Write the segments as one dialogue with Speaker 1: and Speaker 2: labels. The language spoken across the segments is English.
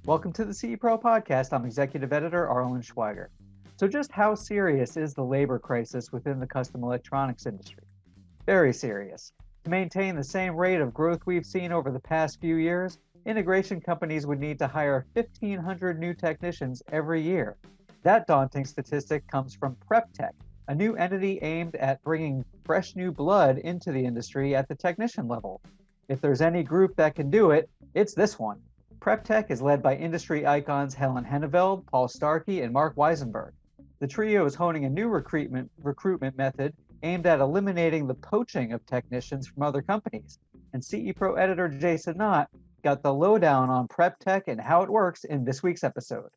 Speaker 1: Welcome to the CE Pro podcast. I'm Executive Editor Arlen Schweiger. So just how serious is the labor crisis within the custom electronics industry? Very serious. To maintain the same rate of growth we've seen over the past few years, integration companies would need to hire 1,500 new technicians every year. That daunting statistic comes from PrepTech, a new entity aimed at bringing fresh new blood into the industry at the technician level. If there's any group that can do it, it's this one. PrepTech is led by industry icons Helen, Heneveld, Paul Starkey, and Mark Weisenberg. The trio is honing a new recruitment method aimed at eliminating the poaching of technicians from other companies. And CE Pro editor Jason Knott got the lowdown on PrepTech and how it works in this week's episode.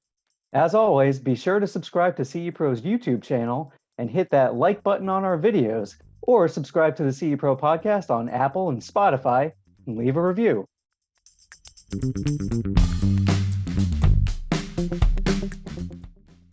Speaker 1: As always, be sure to subscribe to CE Pro's YouTube channel and hit that like button on our videos, or subscribe to the CE Pro podcast on Apple and Spotify and leave a review.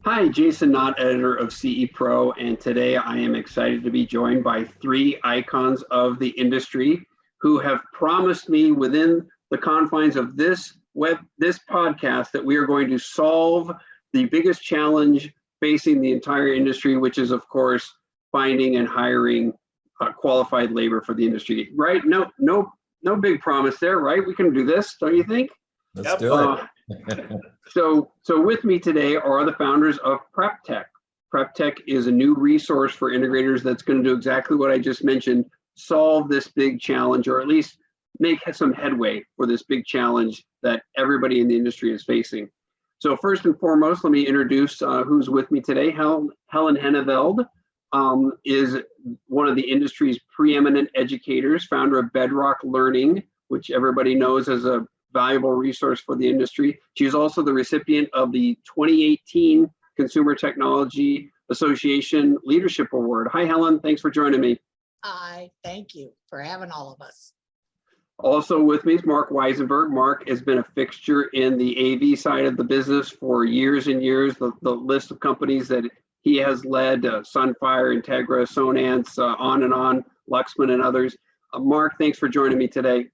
Speaker 2: Hi, Jason Knott, editor of CE Pro, and today I am excited to be joined by three icons of the industry who have promised me within the confines of this podcast that we are going to solve the biggest challenge facing the entire industry, which is, of course, finding and hiring qualified labor for the industry. Right? No big promise there, right? We can do this, don't you think?
Speaker 3: Let's do it.
Speaker 2: So with me today are the founders of PrepTech. PrepTech is a new resource for integrators that's going to do exactly what I just mentioned, solve this big challenge, or at least make some headway for this big challenge that everybody in the industry is facing. So first and foremost, let me introduce who's with me today. Helen Heneveld is one of the industry's preeminent educators, founder of Bedrock Learning, which everybody knows as a valuable resource for the industry. She is also the recipient of the 2018 Consumer Technology Association Leadership Award. Hi, Helen. Thanks for joining me.
Speaker 4: Hi, thank you for having all of us.
Speaker 2: Also with me is Mark Weisenberg. Mark has been a fixture in the AV side of the business for years and years. The list of companies that he has led, Sunfire, Integra, Sonance, on, Luxman, and others. Mark, thanks for joining me today.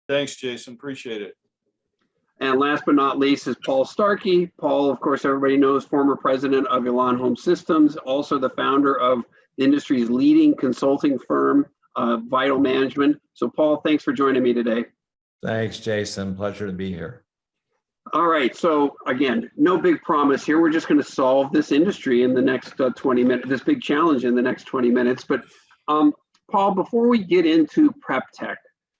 Speaker 3: Thanks, Jason. Appreciate it.
Speaker 2: And last but not least is Paul Starkey. Paul, of course, everybody knows, former president of Elan Home Systems, also the founder of the industry's leading consulting firm, Vital Management. So Paul, thanks for joining me today.
Speaker 3: Thanks, Jason. Pleasure to be here.
Speaker 2: All right. So again, no big promise here. We're just going to solve this industry in the next 20 minutes, this big challenge in the next 20 minutes. But Paul, before we get into PrepTech,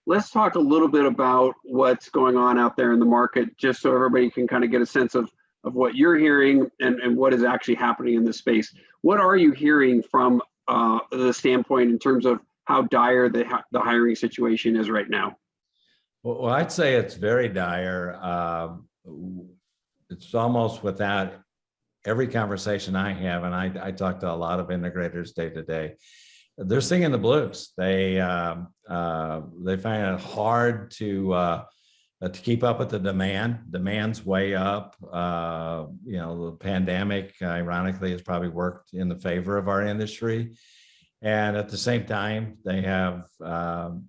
Speaker 2: let's talk a little bit about what's going on out there in the market, just so everybody can kind of get a sense of what you're hearing and what is actually happening in this space. What are you hearing from the standpoint in terms of how dire the hiring situation is right now?
Speaker 3: Well, I'd say it's very dire. It's almost without every conversation I have, and I talk to a lot of integrators day to day, they're singing the blues. They find it hard to keep up with the demand. Demand's way up. The pandemic, ironically, has probably worked in the favor of our industry. And at the same time, they have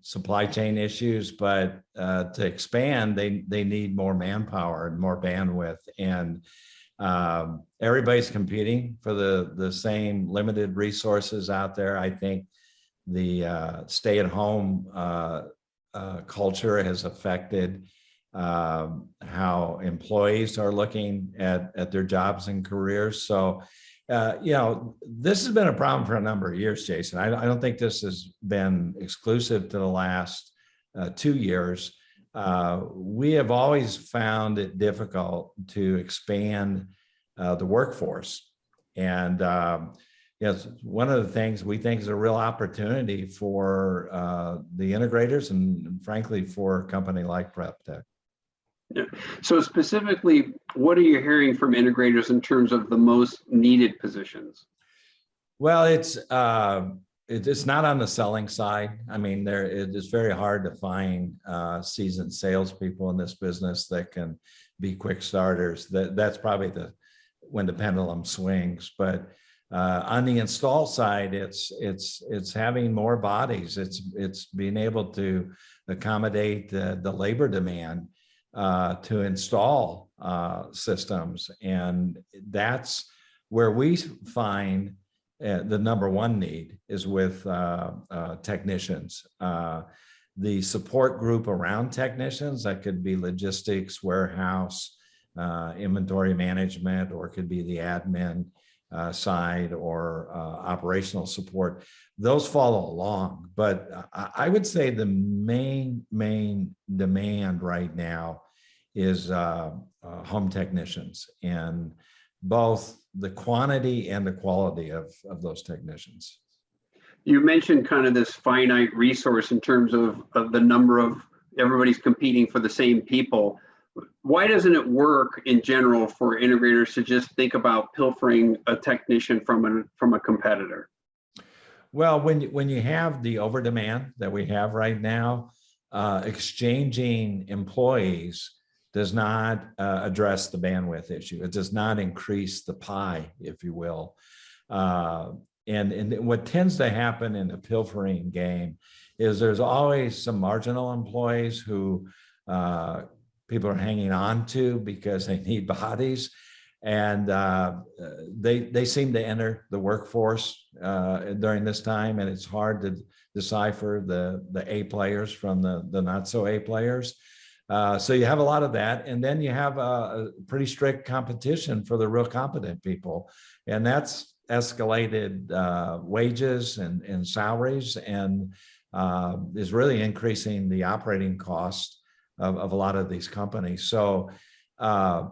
Speaker 3: supply chain issues, but to expand, they need more manpower and more bandwidth. And everybody's competing for the same limited resources out there. I think the stay-at-home culture has affected how employees are looking at their jobs and careers. So, this has been a problem for a number of years, Jason. I don't think this has been exclusive to the last 2 years. We have always found it difficult to expand the workforce. And one of the things we think is a real opportunity for the integrators and frankly, for a company like PrepTech.
Speaker 2: Yeah. So specifically, what are you hearing from integrators in terms of the most needed positions?
Speaker 3: Well, it's not on the selling side. I mean, it is very hard to find seasoned salespeople in this business that can be quick starters. That's probably when the pendulum swings. But on the install side, it's having more bodies. It's being able to accommodate the labor demand. to install systems. And that's where we find the number one need is with technicians. The support group around technicians, that could be logistics, warehouse, inventory management, or it could be the admin side or operational support. Those follow along. But I would say the main demand right now is home technicians, and both the quantity and the quality of those technicians.
Speaker 2: You mentioned kind of this finite resource in terms of the number of everybody's competing for the same people. Why doesn't it work in general for integrators to just think about pilfering a technician from a competitor?
Speaker 3: Well, when you have the over demand that we have right now, exchanging employees does not address the bandwidth issue. It does not increase the pie, if you will. And what tends to happen in the pilfering game is there's always some marginal employees who people are hanging on to because they need bodies, and they seem to enter the workforce during this time, and it's hard to decipher the A players from the not so A players. So you have a lot of that, and then you have a pretty strict competition for the real competent people, and that's escalated wages and salaries, and is really increasing the operating cost of a lot of these companies. So a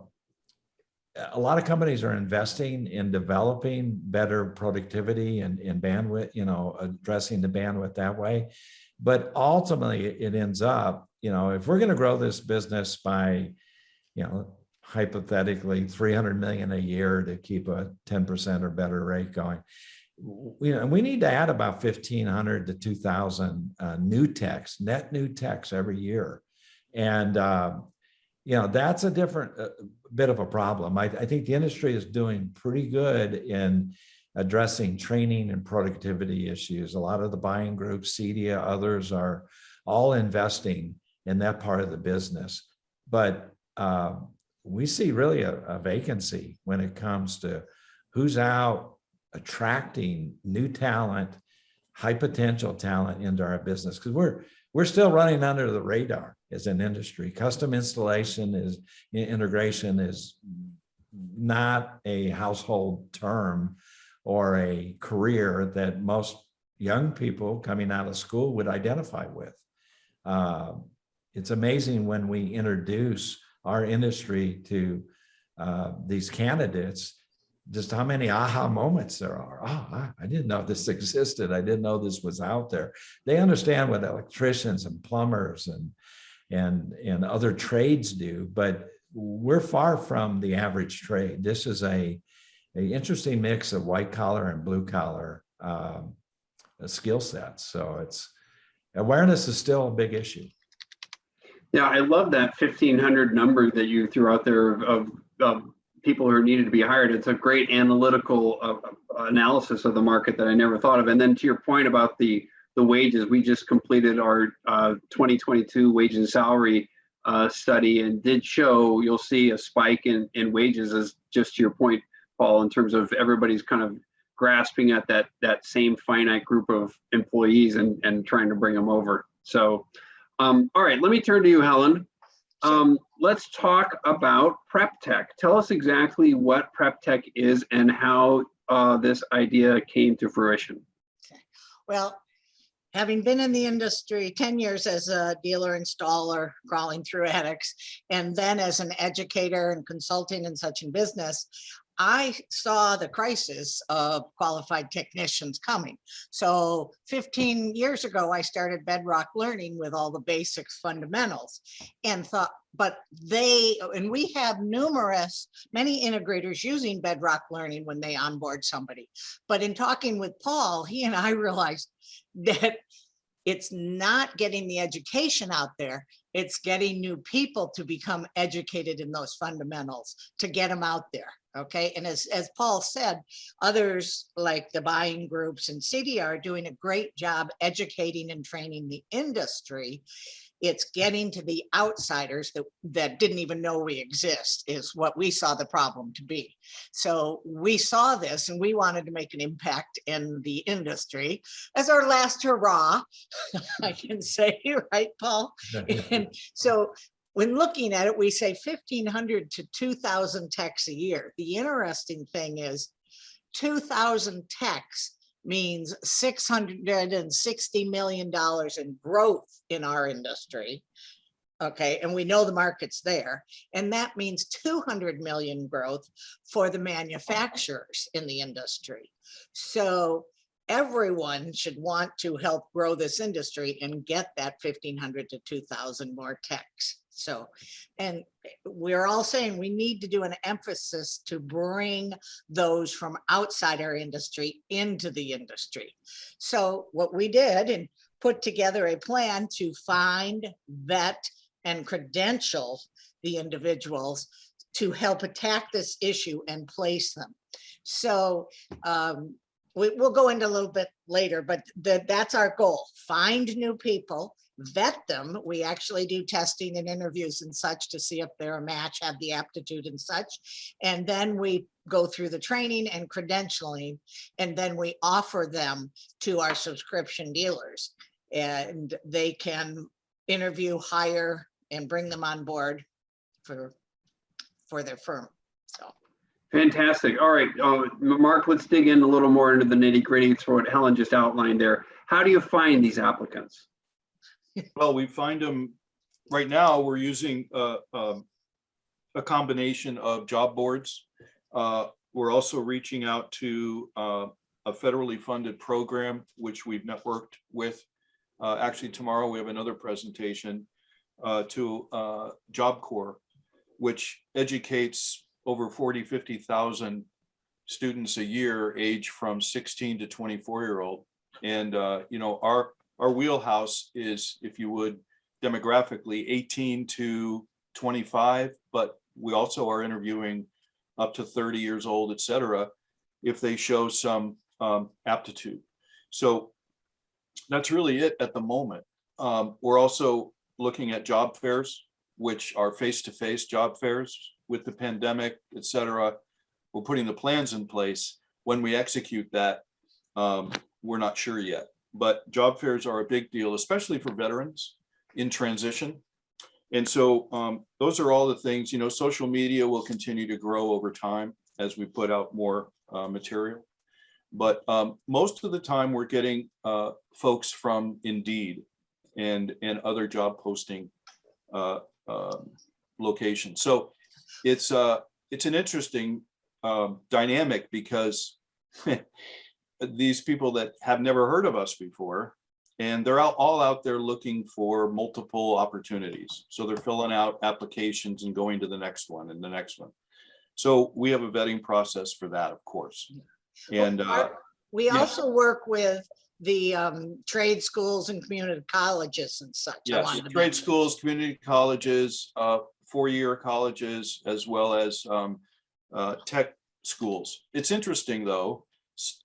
Speaker 3: lot of companies are investing in developing better productivity and bandwidth, addressing the bandwidth that way. But ultimately it ends up, if we're going to grow this business by, hypothetically 300 million a year to keep a 10% or better rate going, we need to add about 1,500 to 2,000 net new techs every year. And, that's a different bit of a problem. I think the industry is doing pretty good in addressing training and productivity issues. A lot of the buying groups, CEDIA, others are all investing in that part of the business. But we see really a vacancy when it comes to who's out attracting new talent, high potential talent into our business, because we're still running under the radar as an industry. Custom installation integration is not a household term or a career that most young people coming out of school would identify with. It's amazing when we introduce our industry to these candidates, just how many aha moments there are. Oh, I didn't know this existed. I didn't know this was out there. They understand what electricians and plumbers and other trades do, but we're far from the average trade. This is a interesting mix of white collar and blue collar skill sets. So awareness is still a big issue.
Speaker 2: Yeah, I love that 1,500 number that you threw out there of people who are needed to be hired. It's a great analytical analysis of the market that I never thought of. And then to your point about the wages, we just completed our 2022 wage and salary study, and did show you'll see a spike in wages, as just to your point, Paul, in terms of everybody's kind of grasping at that same finite group of employees and trying to bring them over. So, all right, let me turn to you, Helen. Let's talk about PrepTech. Tell us exactly what PrepTech is and how this idea came to fruition.
Speaker 4: Okay. Well, having been in the industry 10 years as a dealer installer, crawling through attics, and then as an educator and consulting and such in business, I saw the crisis of qualified technicians coming. So 15 years ago, I started Bedrock Learning with all the basics fundamentals, and thought, and we have many integrators using Bedrock Learning when they onboard somebody. But in talking with Paul, he and I realized that it's not getting the education out there, it's getting new people to become educated in those fundamentals to get them out there. Okay, and as Paul said, others like the buying groups and CDR are doing a great job educating and training the industry. It's getting to the outsiders that didn't even know we exist is what we saw the problem to be. So we saw this and we wanted to make an impact in the industry as our last hurrah, I can say, right, Paul? And so when looking at it, we say 1,500 to 2,000 techs a year. The interesting thing is 2,000 techs means $660 million in growth in our industry. Okay, and we know the market's there. And that means 200 million growth for the manufacturers in the industry. So everyone should want to help grow this industry and get that 1,500 to 2,000 more techs. So, and we're all saying we need to do an emphasis to bring those from outside our industry into the industry. So what we did and put together a plan to find, vet, and credential the individuals to help attack this issue and place them. So we'll go into a little bit later, but that's our goal. Find new people, vet them. We actually do testing and interviews and such to see if they're a match, have the aptitude and such. And then we go through the training and credentialing, and then we offer them to our subscription dealers. And they can interview, hire, and bring them on board for their firm. So.
Speaker 2: Fantastic. All right, Mark, let's dig in a little more into the nitty gritty for what Helen just outlined there. How do you find these applicants?
Speaker 5: Well, we find them right now. We're using a combination of job boards. We're also reaching out to a federally funded program, which we've networked with. Actually, tomorrow we have another presentation to Job Corps, which educates over 50,000 students a year, age from 16 to 24-year-old. And you know, our wheelhouse is, if you would, demographically 18 to 25, but we also are interviewing up to 30 years old, et cetera, if they show some aptitude. So that's really it at the moment. We're also looking at job fairs, which are face-to-face job fairs. With the pandemic, et cetera, we're putting the plans in place. When we execute that, we're not sure yet. But job fairs are a big deal, especially for veterans in transition. And so those are all the things. You know, social media will continue to grow over time as we put out more material. But most of the time we're getting folks from Indeed and other job posting locations. So it's an interesting dynamic, because these people that have never heard of us before, and they're all out there looking for multiple opportunities. So they're filling out applications and going to the next one and the next one. So we have a vetting process for that, of course. And
Speaker 4: we also work with the trade schools and community colleges and such.
Speaker 5: Yes, trade schools, community colleges, four-year colleges, as well as tech schools. It's interesting, though,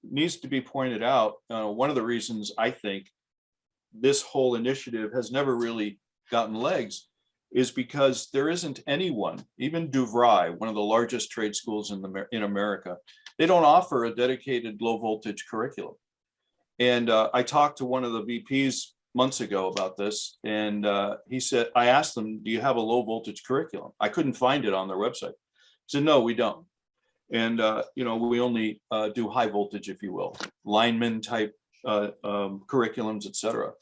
Speaker 5: needs to be pointed out. One of the reasons I think this whole initiative has never really gotten legs is because there isn't anyone, even DuVry, one of the largest trade schools in America, they don't offer a dedicated low voltage curriculum. And I talked to one of the VPs months ago about this, and he said, I asked them, do you have a low voltage curriculum? I couldn't find it on their website. He said, no, we don't. And you know, we only do high voltage, if you will, lineman type curriculums, et cetera.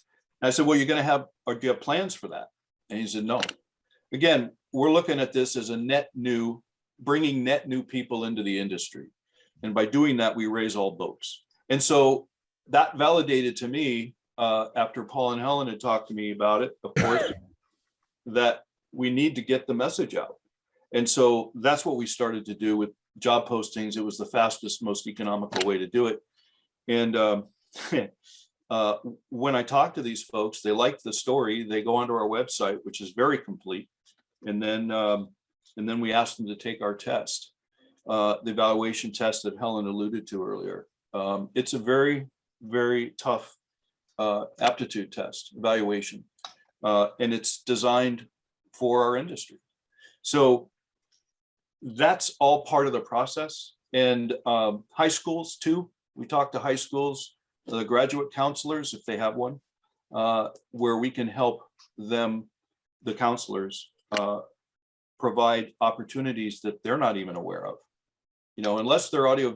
Speaker 5: And I said, well, you're going to have, or do you have plans for that? And he said, no. Again, we're looking at this as a bringing net new people into the industry. And by doing that, we raise all boats. And so that validated to me, after Paul and Helen had talked to me about it, of course, that we need to get the message out. And so that's what we started to do with job postings. It was the fastest, most economical way to do it. And when I talk to these folks, they like the story. They go onto our website, which is very complete. And then we ask them to take our test. the evaluation test that Helen alluded to earlier. It's a very, very tough aptitude test evaluation, and it's designed for our industry. So that's all part of the process. And high schools too. We talk to high schools, the graduate counselors, if they have one, where we can help them, the counselors, provide opportunities that they're not even aware of. You know, unless they're audio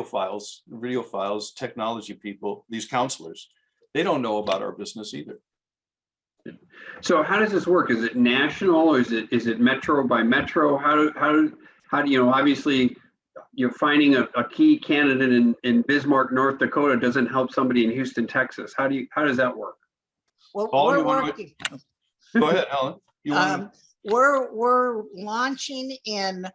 Speaker 5: files, technology people, these counselors, they don't know about our business either.
Speaker 2: So how does this work? Is it national, or is it metro by metro? How do you know, obviously you're finding a key candidate in Bismarck, North Dakota doesn't help somebody in Houston, Texas. How does that work?
Speaker 4: Well,
Speaker 5: Paul,
Speaker 4: we're
Speaker 5: you wanna-
Speaker 4: working.
Speaker 5: Go ahead, Helen. You want
Speaker 4: We're launching in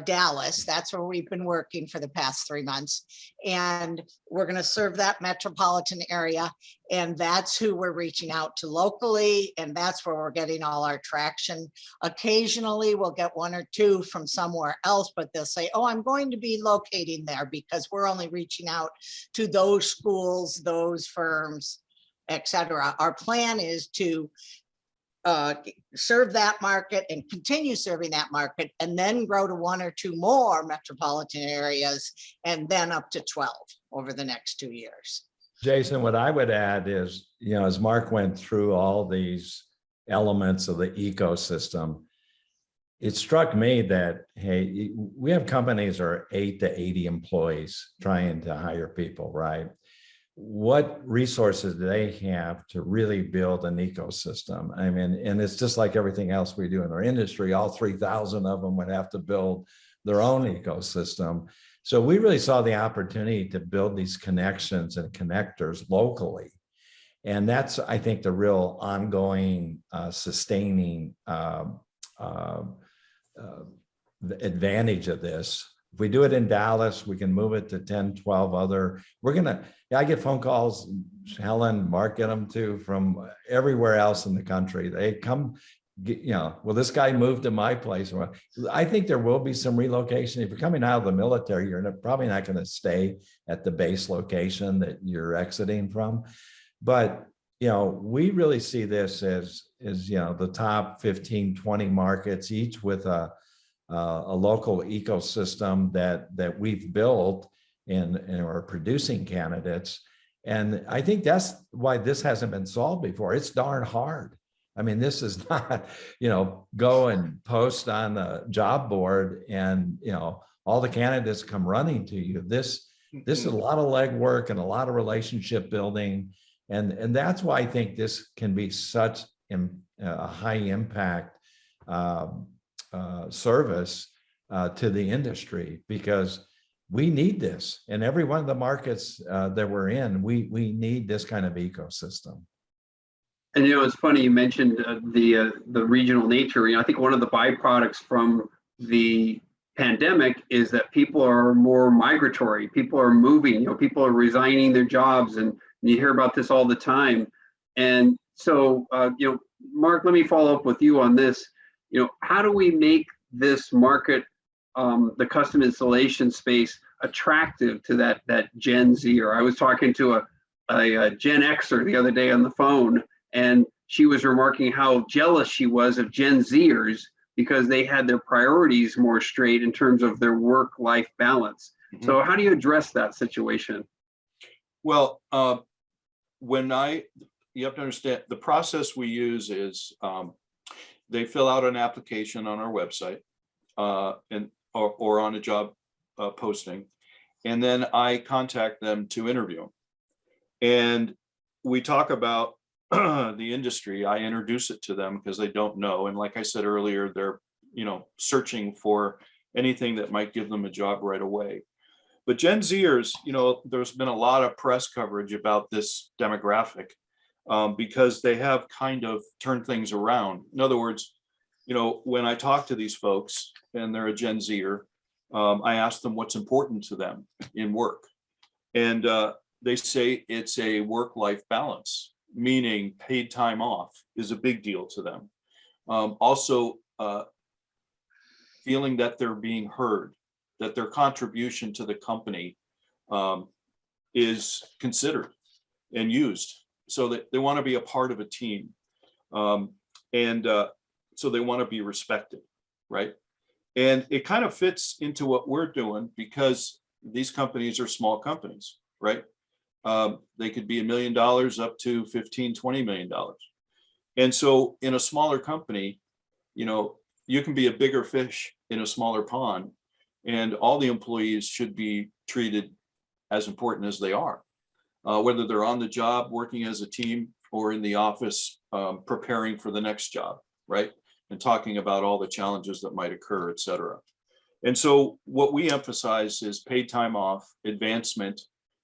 Speaker 4: Dallas. That's where we've been working for the past 3 months. And we're going to serve that metropolitan area. And that's who we're reaching out to locally. And that's where we're getting all our traction. Occasionally, we'll get one or two from somewhere else, but they'll say, oh, I'm going to be locating there, because we're only reaching out to those schools, those firms, etc. Our plan is to serve that market and continue serving that market, and then grow to 1 or 2 more metropolitan areas, and then up to 12 over the next 2 years.
Speaker 3: Jason, what I would add is, you know, as Mark went through all these elements of the ecosystem, it struck me that, hey, we have companies that are 8 to 80 employees trying to hire people, right? What resources do they have to really build an ecosystem? I mean, and it's just like everything else we do in our industry, all 3,000 of them would have to build their own ecosystem. So we really saw the opportunity to build these connections and connectors locally. And that's, I think, the real ongoing, sustaining advantage of this. If we do it in Dallas, we can move it to 10, 12 other. I get phone calls, Helen, Mark get them too, from everywhere else in the country. They come, you know, well, this guy moved to my place. I think there will be some relocation. If you're coming out of the military, you're probably not going to stay at the base location that you're exiting from. But, you know, we really see this as you know, the top 15, 20 markets, each with a local ecosystem that we've built and are producing candidates. And I think that's why this hasn't been solved before. It's darn hard. I mean, this is not, you know, go and post on the job board and, you know, all the candidates come running to you. This is a lot of legwork and a lot of relationship building. And that's why I think this can be such a high impact service to the industry, because we need this in every one of the markets that we're in. We need this kind of ecosystem.
Speaker 2: And you know, it's funny you mentioned the regional nature. You know, I think one of the byproducts from the pandemic is that people are more migratory. People are moving. You know, people are resigning their jobs, and you hear about this all the time. And so, you know, Mark, let me follow up with you on this. You know, how do we make this market, the custom installation space, attractive to that Gen Zer? I was talking to a Gen Xer the other day on the phone, and she was remarking how jealous she was of Gen Zers because they had their priorities more straight in terms of their work-life balance. Mm-hmm. So how do you address that situation?
Speaker 5: Well, you have to understand the process we use is they fill out an application on our website or on a job posting, and then I contact them to interview them. And we talk about the industry. I introduce it to them because they don't know. And like I said earlier, they're, you know, searching for anything that might give them a job right away. But Gen Zers, you know, there's been a lot of press coverage about this demographic because they have kind of turned things around. In other words, you know, when I talk to these folks and they're a Gen Zer, I ask them what's important to them in work. And they say it's a work-life balance, meaning paid time off is a big deal to them. Also, feeling that they're being heard, that their contribution to the company is considered and used, so that they want to be a part of a team. So they want to be respected, right? And it kind of fits into what we're doing, because these companies are small companies, right? They could be $1 million up to $15-20 million. And so in a smaller company, you can be a bigger fish in a smaller pond, and all the employees should be treated as important as they are, whether they're on the job working as a team or in the office preparing for the next job, right? And talking about all the challenges that might occur, et cetera. And so what we emphasize is paid time off, advancement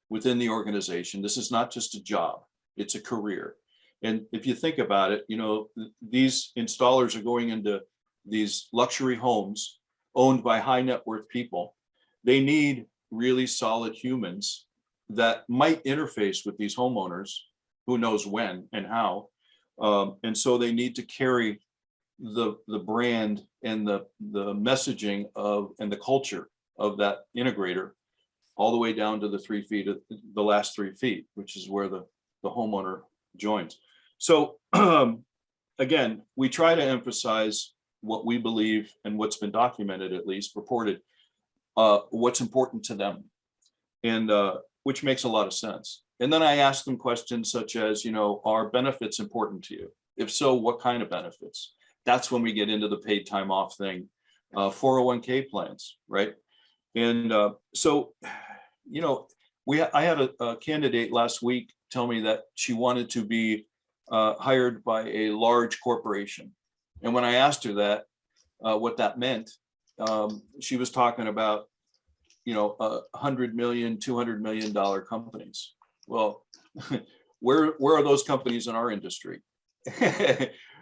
Speaker 5: within the organization. This is not just a job, it's a career. And if you think about it, these installers are going into these luxury homes owned by high net worth people. They need really solid humans that might interface with these homeowners, who knows when and how. And so they need to carry the brand and the messaging of, and the culture of that integrator all the way down to the 3 feet, the last 3 feet, which is where the homeowner joins. So again, we try to emphasize what we believe and what's been documented, at least reported, what's important to them, and which makes a lot of sense. And then I ask them questions such as, are benefits important to you? If so, what kind of benefits? That's when we get into the paid time off thing, 401k plans, right? And so, I had a candidate last week tell me that she wanted to be hired by a large corporation. And when I asked her that, what that meant, she was talking about, $100 million, $200 million companies. Well, where are those companies in our industry?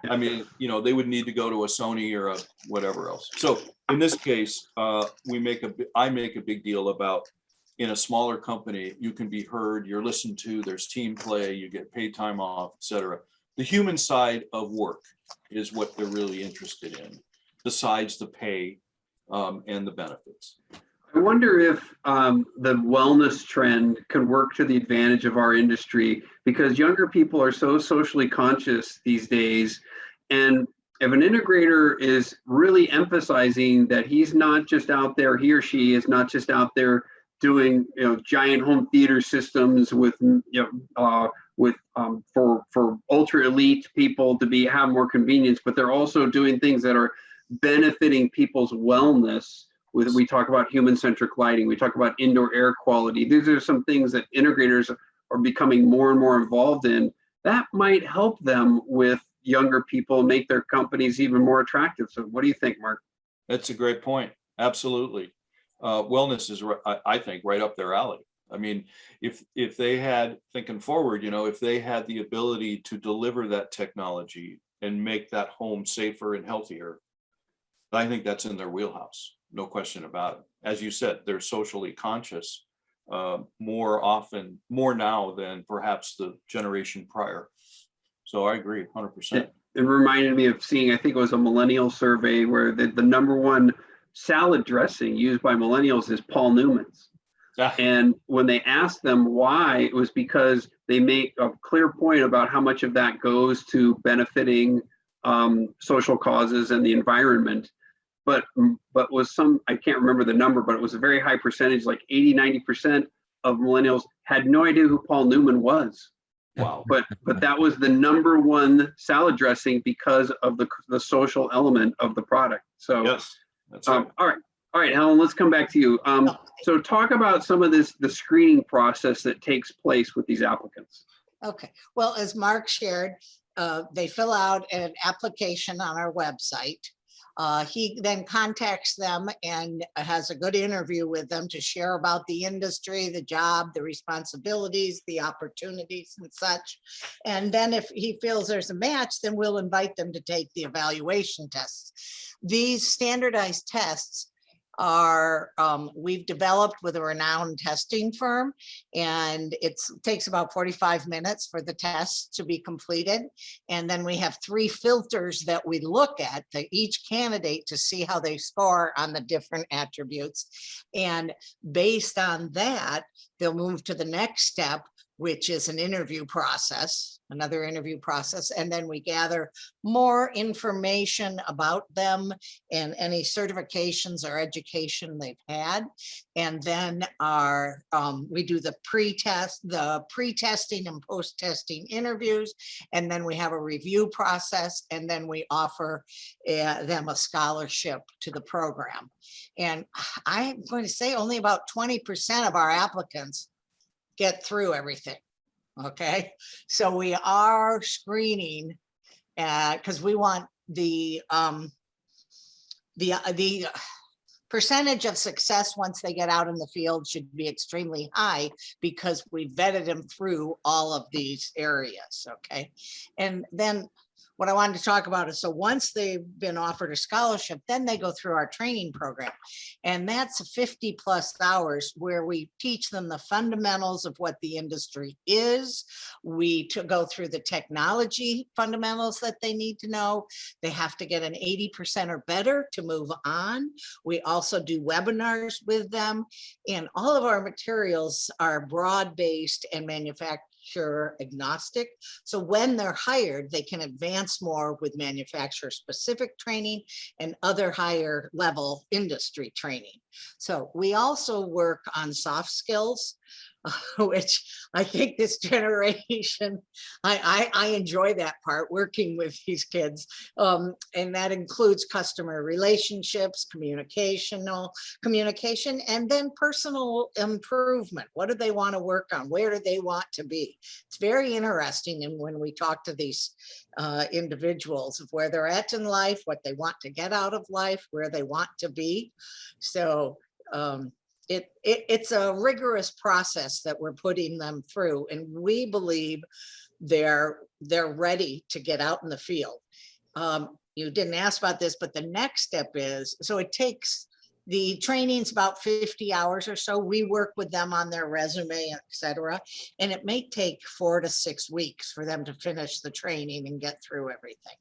Speaker 5: I mean, they would need to go to a Sony or a whatever else. So in this case, I make a big deal about, in a smaller company, you can be heard, you're listened to, there's team play, you get paid time off, et cetera. The human side of work is what they're really interested in, besides the pay and the benefits.
Speaker 2: I wonder if the wellness trend can work to the advantage of our industry, because younger people are so socially conscious these days. And if an integrator is really emphasizing that he's not just out there, he or she is not just out there doing giant home theater systems with for ultra elite people to have more convenience, but they're also doing things that are benefiting people's wellness. We talk about human-centric lighting, we talk about indoor air quality. These are some things that integrators are becoming more and more involved in. That might help them with younger people, make their companies even more attractive. So what do you think, Mark?
Speaker 5: That's a great point. Absolutely. Wellness is, I think, right up their alley. I mean, if they had, thinking forward, if they had the ability to deliver that technology and make that home safer and healthier, I think that's in their wheelhouse. No question about it. As you said, they're socially conscious more now than perhaps the generation prior. So I agree 100%.
Speaker 2: It reminded me of seeing, I think it was a millennial survey, where the number one salad dressing used by millennials is Paul Newman's. And when they asked them why, it was because they make a clear point about how much of that goes to benefiting social causes and the environment. But was I can't remember the number, but it was a very high percentage, like 80-90% of millennials had no idea who Paul Newman was.
Speaker 5: Wow.
Speaker 2: But that was the number one salad dressing because of the social element of the product. So
Speaker 5: yes, that's right.
Speaker 2: All right, Helen, let's come back to you. So talk about some of the screening process that takes place with these applicants.
Speaker 4: Okay, well, as Mark shared, they fill out an application on our website. He then contacts them and has a good interview with them to share about the industry, the job, the responsibilities, the opportunities and such. And then if he feels there's a match, then we'll invite them to take the evaluation tests. These standardized tests are, we've developed with a renowned testing firm, and it takes about 45 minutes for the tests to be completed. And then we have 3 filters that we look at each candidate to see how they score on the different attributes. And based on that, they'll move to the next step, which is an interview process, another interview process. And then we gather more information about them and any certifications or education they've had. And then we do the pre-testing and post-testing interviews. And then we have a review process. And then we offer them a scholarship to the program. And I'm going to say only about 20% of our applicants get through everything. Okay, so we are screening because we want the percentage of success once they get out in the field should be extremely high, because we vetted them through all of these areas. Okay, and then what I wanted to talk about is, so once they've been offered a scholarship, then they go through our training program. And that's 50+ hours where we teach them the fundamentals of what the industry is. We go through the technology fundamentals that they need to know. They have to get an 80% or better to move on. We also do webinars with them. And all of our materials are broad-based and manufactured agnostic. So when they're hired, they can advance more with manufacturer specific training and other higher level industry training. So we also work on soft skills, which I think this generation, I enjoy that part, working with these kids. And that includes customer relationships, communication, and then personal improvement. What do they want to work on? Where do they want to be? It's very interesting. And when we talk to these individuals of where they're at in life, what they want to get out of life, where they want to be. So it's a rigorous process that we're putting them through, and we believe they're ready to get out in the field. You didn't ask about this, but the next step is, so it takes, the training's about 50 hours or so. We work with them on their resume, etc. And it may take 4 to 6 weeks for them to finish the training and get through everything.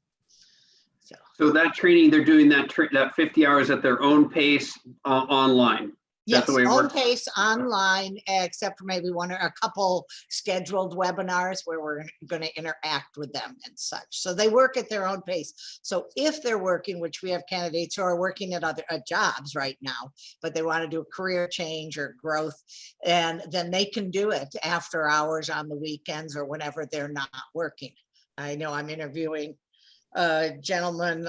Speaker 2: So that training, they're doing that 50 hours at their own pace online.
Speaker 4: Yes, on pace, online, except for maybe one or a couple scheduled webinars where we're going to interact with them and such. So they work at their own pace. So if they're working, which we have candidates who are working at other jobs right now, but they want to do a career change or growth, and then they can do it after hours on the weekends or whenever they're not working. I know I'm interviewing a gentleman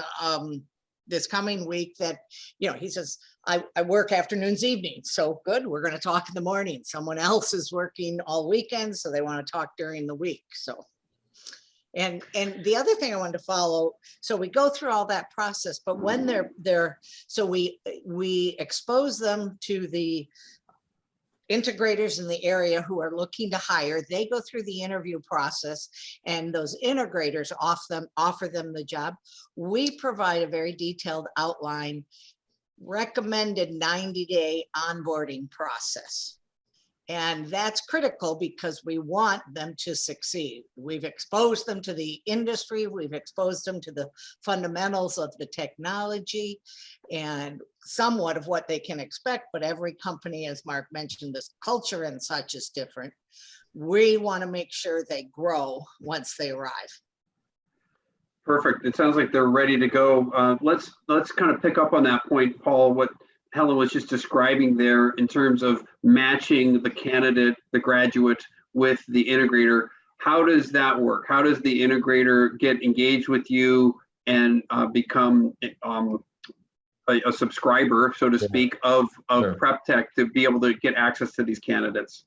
Speaker 4: this coming week that, he says, I work afternoons, evenings. So good, we're going to talk in the morning. Someone else is working all weekend, so they want to talk during the week. So, and the other thing I wanted to follow, so we go through all that process, but when so we expose them to the integrators in the area who are looking to hire. They go through the interview process, and those integrators offer them the job. We provide a very detailed outline, recommended 90-day onboarding process. And that's critical because we want them to succeed. We've exposed them to the industry. We've exposed them to the fundamentals of the technology and somewhat of what they can expect. But every company, as Mark mentioned, this culture and such is different. We want to make sure they grow once they arrive.
Speaker 2: Perfect. It sounds like they're ready to go. Let's kind of pick up on that point, Paul, what Helen was just describing there in terms of matching the candidate, the graduate, with the integrator. How does that work? How does the integrator get engaged with you and become a subscriber, so to speak, of
Speaker 3: Sure.
Speaker 2: PrepTech to be able to get access to these candidates?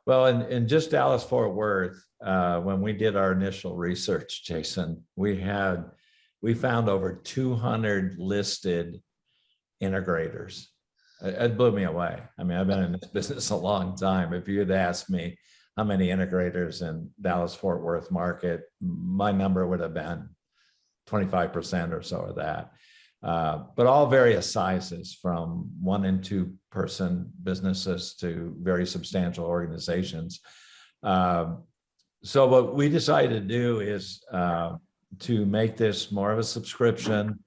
Speaker 3: Well, in just Dallas-Fort Worth, when we did our initial research, Jason, we found over 200 listed integrators. It blew me away. I mean, I've been in this business a long time. If you'd asked me how many integrators in Dallas-Fort Worth market, my number would have been 25% or so of that. but all various sizes, from 1 and 2 person businesses to very substantial organizations. So what we decided to do is to make this more of a subscription.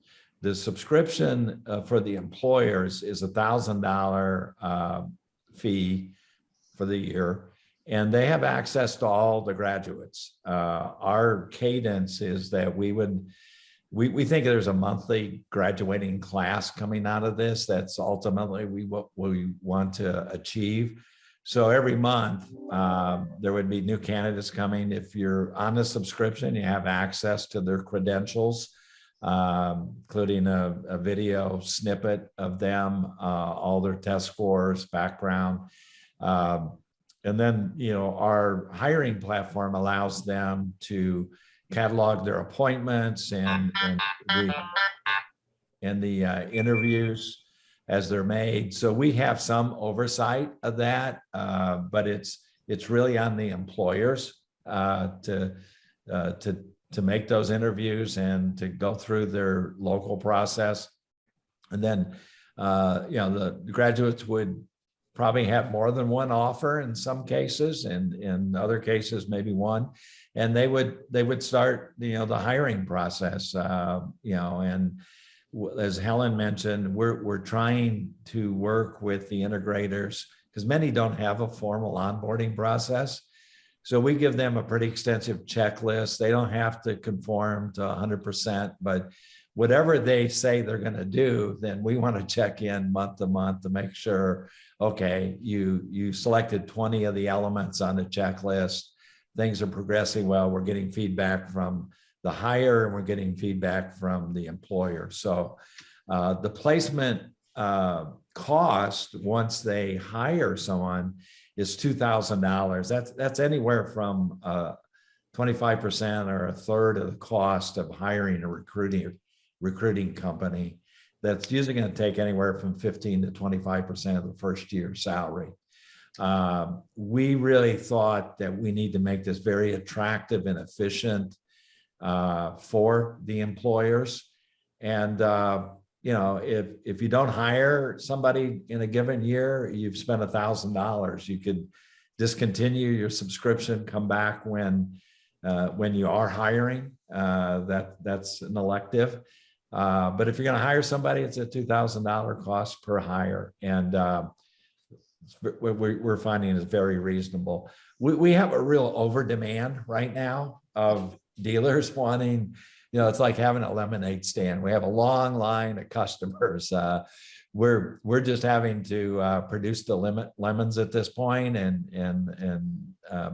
Speaker 3: The subscription for the employers is $1,000 fee for the year, and they have access to all the graduates. Our cadence is that we think there's a monthly graduating class coming out of this. That's ultimately what we want to achieve. So every month there would be new candidates coming. If you're on the subscription, you have access to their credentials, including a video snippet of them, all their test scores, background. And then, our hiring platform allows them to catalog their appointments and the interviews as they're made. So we have some oversight of that, but it's really on the employers to make those interviews and to go through their local process. And then, the graduates would probably have more than one offer in some cases, and in other cases, maybe one. And they would start, the hiring process, and as Helen mentioned, we're trying to work with the integrators because many don't have a formal onboarding process. So we give them a pretty extensive checklist. They don't have to conform to 100%, but whatever they say they're going to do, then we want to check in month to month to make sure, okay, you selected 20 of the elements on the checklist. Things are progressing well. We're getting feedback from the hire and we're getting feedback from the employer. So the placement cost once they hire someone is $2,000. That's anywhere from 25% or a third of the cost of hiring a recruiting company. That's usually going to take anywhere from 15 to 25% of the first year's salary. We really thought that we need to make this very attractive and efficient for the employers. And if you don't hire somebody in a given year, you've spent $1,000. You could discontinue your subscription, come back when you are hiring. That's an elective. But if you're going to hire somebody, it's a $2,000 cost per hire, and we're finding it's very reasonable. We have a real over demand right now of dealers wanting. It's like having a lemonade stand. We have a long line of customers. We're just having to produce the lemons at this point and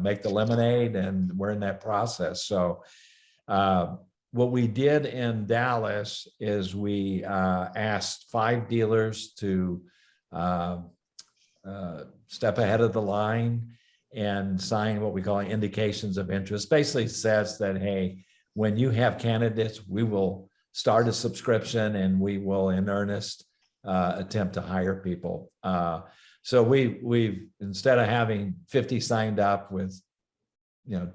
Speaker 3: make the lemonade, and we're in that process. So what we did in Dallas is we asked 5 dealers to step ahead of the line and sign what we call indications of interest. Basically says that, hey, when you have candidates, we will start a subscription and we will in earnest attempt to hire people. So we've instead of having 50 signed up with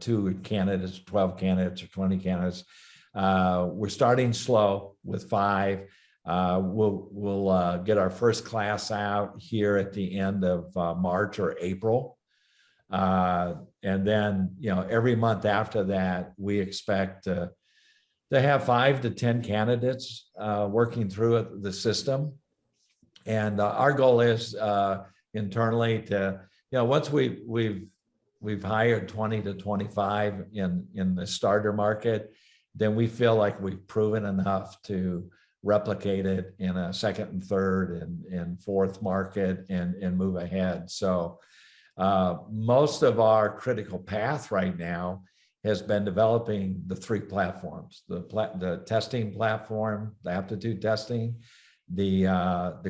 Speaker 3: 2 candidates, 12 candidates, or 20 candidates, we're starting slow with 5. We'll get our first class out here at the end of March or April. And then, every month after that, we expect to have 5 to 10 candidates working through the system. And our goal is internally to, once we've hired 20 to 25 in the starter market, then we feel like we've proven enough to replicate it in a second and third and fourth market and move ahead. So most of our critical path right now has been developing the 3 platforms: the testing platform, the aptitude testing, the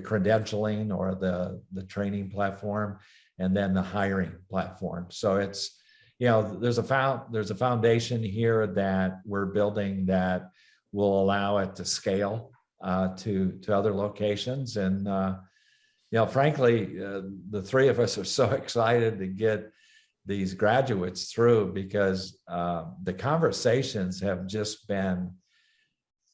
Speaker 3: credentialing or the training platform, and then the hiring platform. So it's, there's a foundation here that we're building that will allow it to scale to other locations. And frankly, the 3 of us are so excited to get these graduates through because the conversations have just been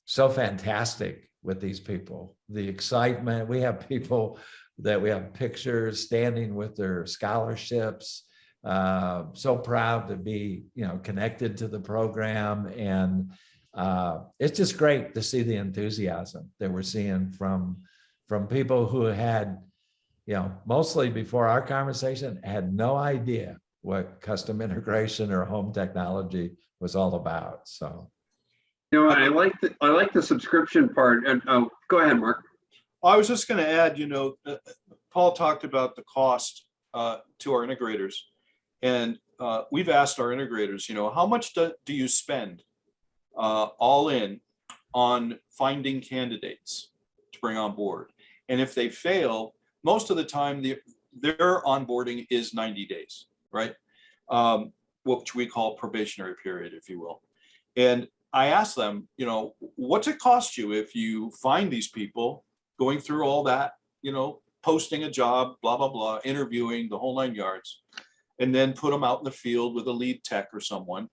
Speaker 3: so fantastic with these people. The excitement, we have people that we have pictures standing with their scholarships, so proud to be, connected to the program. And it's just great to see the enthusiasm that we're seeing from people who had, mostly before our conversation, had no idea what custom integration or home technology was all about. So,
Speaker 2: I like the subscription part. And go ahead, Mark.
Speaker 5: I was just going to add, Paul talked about the cost to our integrators, and we've asked our integrators, how much do you spend all in on finding candidates to bring on board? And if they fail, most of the time their onboarding is 90 days, right? Which we call probationary period, if you will. And I asked them, what's it cost you if you find these people, going through all that, posting a job, blah, blah, blah, interviewing, the whole 9 yards, and then put them out in the field with a lead tech or someone,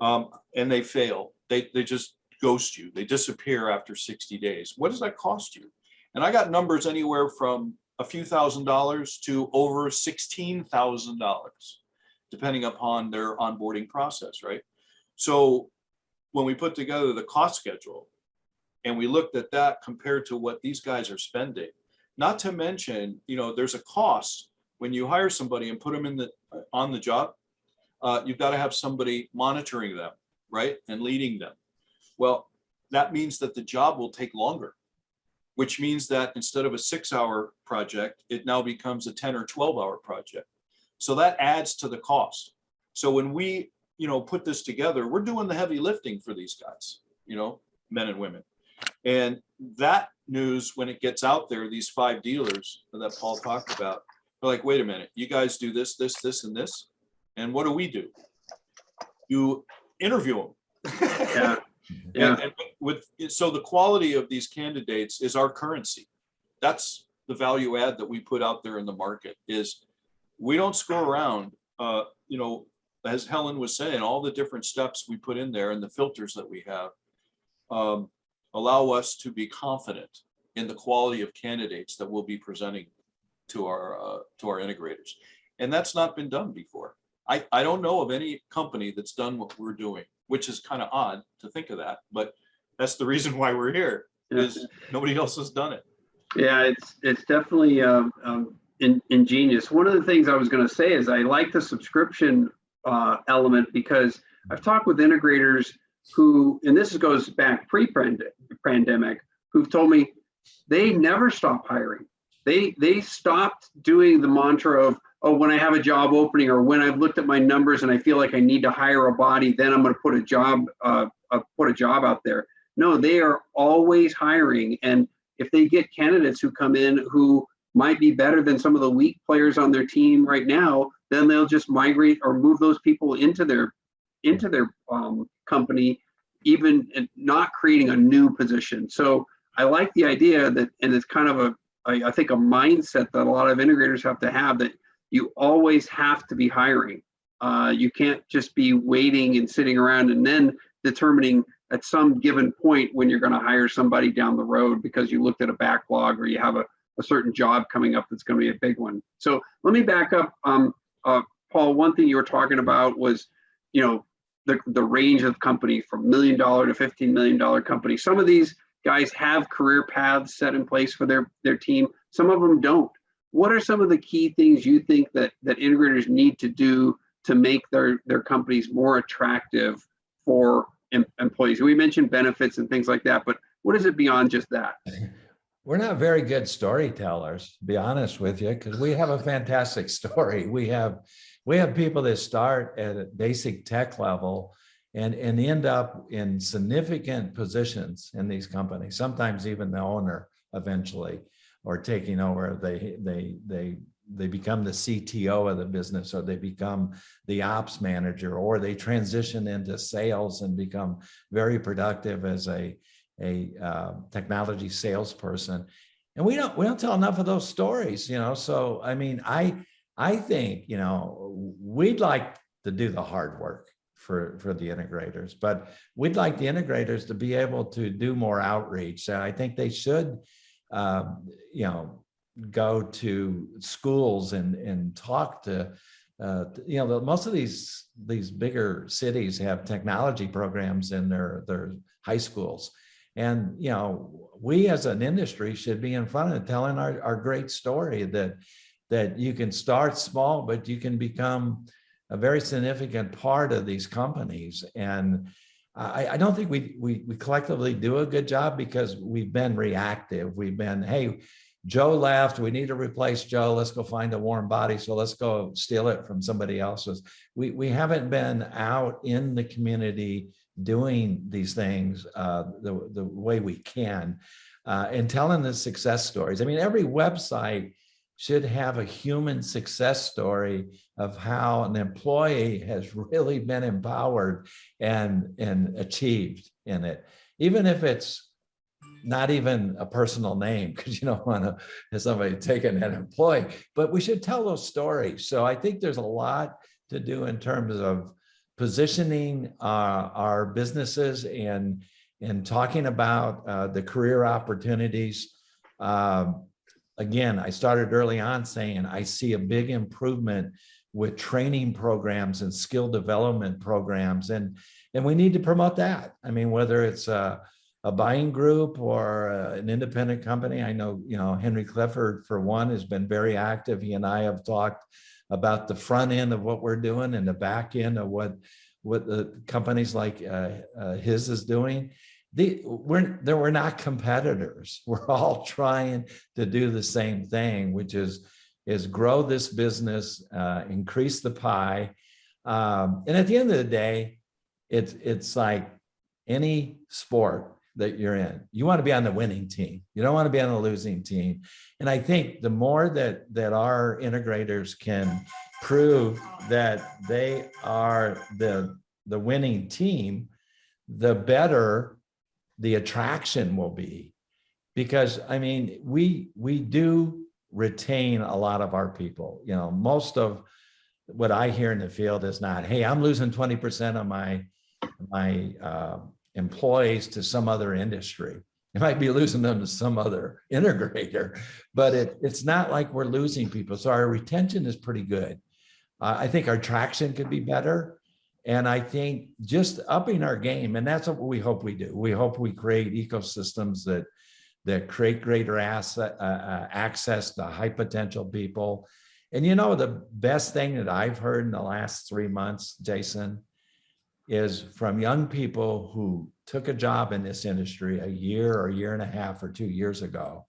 Speaker 5: and they fail. They just ghost you. They disappear after 60 days. What does that cost you? And I got numbers anywhere from a few $1,000s to over $16,000, depending upon their onboarding process, right? So when we put together the cost schedule and we looked at that compared to what these guys are spending, not to mention, there's a cost when you hire somebody and put them on the job. You've got to have somebody monitoring them, right, and leading them. Well, that means that the job will take longer, which means that instead of a 6-hour project, it now becomes a 10 or 12-hour project. So that adds to the cost. So when we, put this together, we're doing the heavy lifting for these guys, men and women. And that news, when it gets out there, these 5 dealers that Paul talked about, they're like, wait a minute, you guys do this, this, this, and this. And what do? You interview them.
Speaker 2: Yeah. Yeah.
Speaker 5: And so the quality of these candidates is our currency. That's the value add that we put out there in the market. Is we don't screw around. As Helen was saying, all the different steps we put in there and the filters that we have allow us to be confident in the quality of candidates that we'll be presenting to our integrators. And that's not been done before. I don't know of any company that's done what we're doing, which is kind of odd to think of that, but that's the reason why we're here, is nobody else has done it.
Speaker 2: Yeah, it's definitely ingenious. One of the things I was going to say is I like the subscription element, because I've talked with integrators who, and this goes back pre-pandemic, who've told me they never stop hiring. They stopped doing the mantra of, oh, when I have a job opening or when I've looked at my numbers and I feel like I need to hire a body, then I'm going to put a job out there. No, they are always hiring. And if they get candidates who come in who might be better than some of the weak players on their team right now, then they'll just migrate or move those people into their company, even not creating a new position. So I like the idea that, and it's kind of I think a mindset that a lot of integrators have to have, that you always have to be hiring. You can't just be waiting and sitting around and then determining at some given point when you're going to hire somebody down the road because you looked at a backlog or you have a certain job coming up that's going to be a big one. So let me back up. Paul, one thing you were talking about was, the range of company from $1 million to $15 million company. Some of these guys have career paths set in place for their team. Some of them don't. What are some of the key things you think that integrators need to do to make their companies more attractive for employees? We mentioned benefits and things like that, but what is it beyond just that?
Speaker 3: We're not very good storytellers, to be honest with you, because we have a fantastic story. We have people that start at a basic tech level and end up in significant positions in these companies, sometimes even the owner eventually, or taking over. They become the CTO of the business, or they become the ops manager, or they transition into sales and become very productive as a technology salesperson. And we don't tell enough of those stories, So I mean, I think, we'd like to do the hard work for the integrators. But we'd like the integrators to be able to do more outreach. And I think they should, go to schools and talk to, most of these bigger cities have technology programs in their high schools. And, we as an industry should be in front of telling our great story that you can start small, but you can become a very significant part of these companies. And I don't think we collectively do a good job because we've been reactive. We've been, hey, Joe left, we need to replace Joe. Let's go find a warm body. So let's go steal it from somebody else's. We haven't been out in the community doing these things the way we can and telling the success stories. I mean, every website should have a human success story of how an employee has really been empowered and achieved in it, even if it's not even a personal name, because you don't want to have somebody taking an employee, but we should tell those stories. So I think there's a lot to do in terms of positioning our businesses and talking about the career opportunities. Again, I started early on saying I see a big improvement with training programs and skill development programs, and we need to promote that. I mean, whether it's a buying group or an independent company. I know, Henry Clifford, for one, has been very active. He and I have talked about the front end of what we're doing and the back end of what the companies like his is doing. We're not competitors. We're all trying to do the same thing, which is grow this business, increase the pie. And at the end of the day, it's like any sport that you're in. You want to be on the winning team. You don't want to be on the losing team. And I think the more that our integrators can prove that they are the winning team, the better the attraction will be. Because I mean, we do retain a lot of our people. Most of what I hear in the field is not, hey, I'm losing 20% of my employees to some other industry. You might be losing them to some other integrator, but it's not like we're losing people. So our retention is pretty good. I think our traction could be better. And I think just upping our game, and that's what we hope we do. We hope we create ecosystems that create greater access to high potential people. And the best thing that I've heard in the last 3 months, Jason, is from young people who took a job in this industry a year and a half or 2 years ago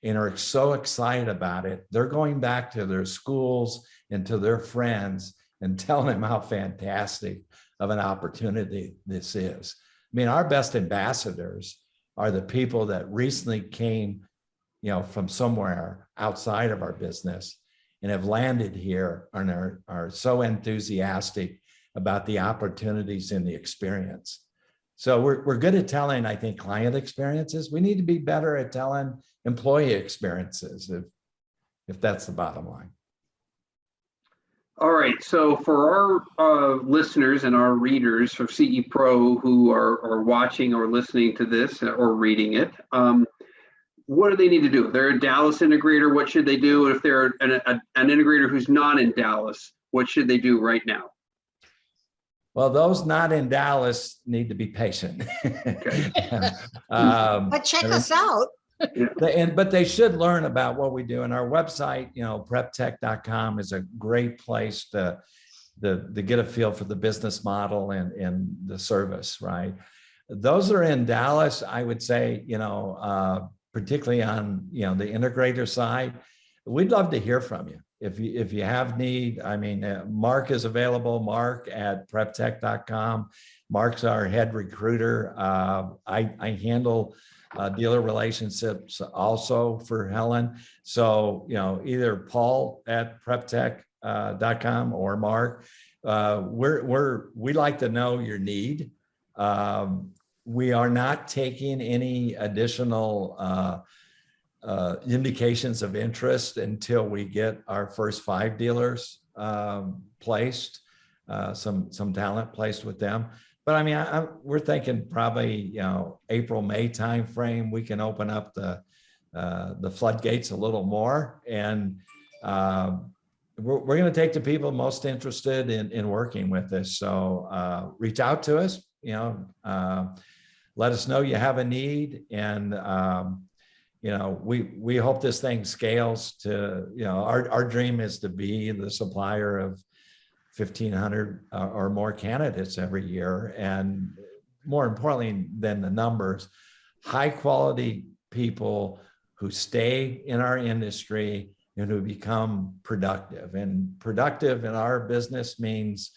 Speaker 3: and are so excited about it. They're going back to their schools and to their friends and telling them how fantastic of an opportunity this is. I mean, our best ambassadors are the people that recently came, from somewhere outside of our business and have landed here and are so enthusiastic about the opportunities and the experience. So we're good at telling, I think, client experiences. We need to be better at telling employee experiences, if that's the bottom line.
Speaker 2: All right. So for our listeners and our readers for CE Pro who are watching or listening to this or reading it, what do they need to do? If they're a Dallas integrator, what should they do? If they're an integrator who's not in Dallas, what should they do right now?
Speaker 3: Well, those not in Dallas need to be patient.
Speaker 2: Okay.
Speaker 4: But check us out.
Speaker 3: But they should learn about what we do. And our website, preptech.com is a great place to get a feel for the business model and the service, right? Those are in Dallas, I would say, particularly on, the integrator side, we'd love to hear from you. If you have need, I mean, Mark is available, Mark at preptech.com. Mark's our head recruiter. I handle dealer relationships also for Helen. So, either Paul at preptech.com or Mark, we like to know your need. We are not taking any additional indications of interest until we get our first 5 dealers placed. some talent placed with them. But I mean, we're thinking probably, April, May timeframe, we can open up the floodgates a little more. And we're going to take the people most interested in working with us. So reach out to us, let us know you have a need. And, we hope this thing scales to, our dream is to be the supplier of 1,500 or more candidates every year. And more importantly than the numbers, high quality people who stay in our industry and who become productive. And productive in our business means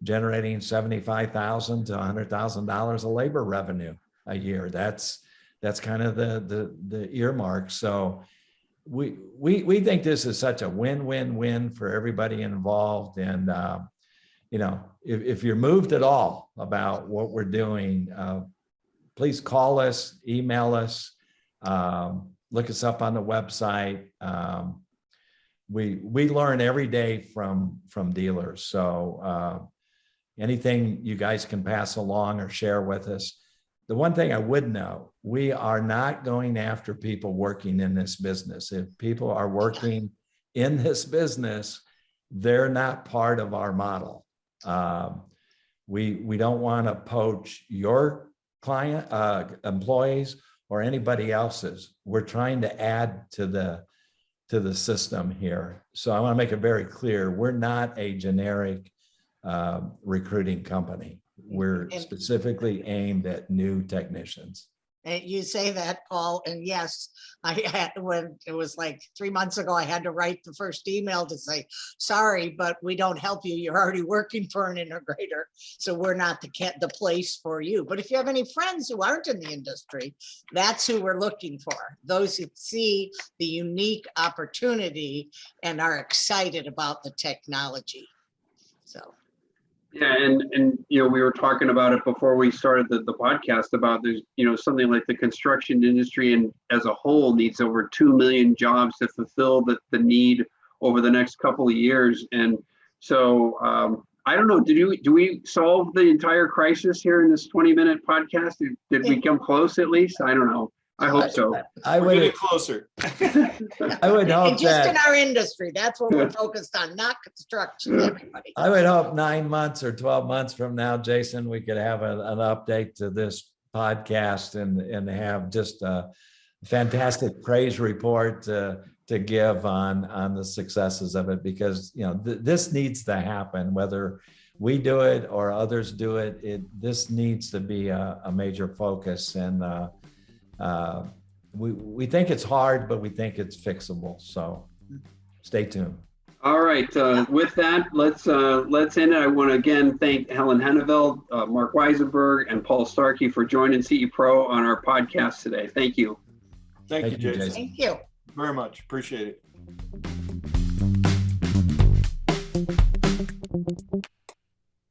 Speaker 3: generating $75,000 to $100,000 of labor revenue a year. That's kind of the earmark. So we think this is such a win-win-win for everybody involved. And, if you're moved at all about what we're doing, please call us, email us, look us up on the website. We learn every day from dealers. So anything you guys can pass along or share with us. The one thing I would know, we are not going after people working in this business. If people are working in this business, they're not part of our model. We don't want to poach your client, employees, or anybody else's. We're trying to add to the system here. So I want to make it very clear, we're not a generic recruiting company. We're specifically aimed at new technicians.
Speaker 4: And you say that, Paul, and yes, when it was like 3 months ago, I had to write the first email to say, sorry, but we don't help you. You're already working for an integrator, so we're not the place for you. But if you have any friends who aren't in the industry, that's who we're looking for. Those who see the unique opportunity and are excited about the technology. So.
Speaker 2: Yeah, and we were talking about it before we started the podcast about there's something like the construction industry and as a whole needs over 2 million jobs to fulfill the need over the next couple of years. And so I don't know, do we solve the entire crisis here in this 20-minute podcast? Did we come close at least? I don't know. I hope so.
Speaker 5: We're getting closer.
Speaker 3: I would hope
Speaker 4: and just in our industry, that's what we're focused on, not construction, everybody.
Speaker 3: I would hope 9 months or 12 months from now, Jason, we could have an update to this podcast and have just a fantastic praise report to give on the successes of it, because this needs to happen, whether we do it or others do it. This needs to be a major focus. And we think it's hard, but we think it's fixable. So stay tuned.
Speaker 2: All right. With that, let's end it. I want to again thank Helen Heneveld, Mark Weisenberg, and Paul Starkey for joining CE Pro on our podcast today. Thank you.
Speaker 5: Thank you, Jason.
Speaker 4: Thank you
Speaker 5: very much. Appreciate it.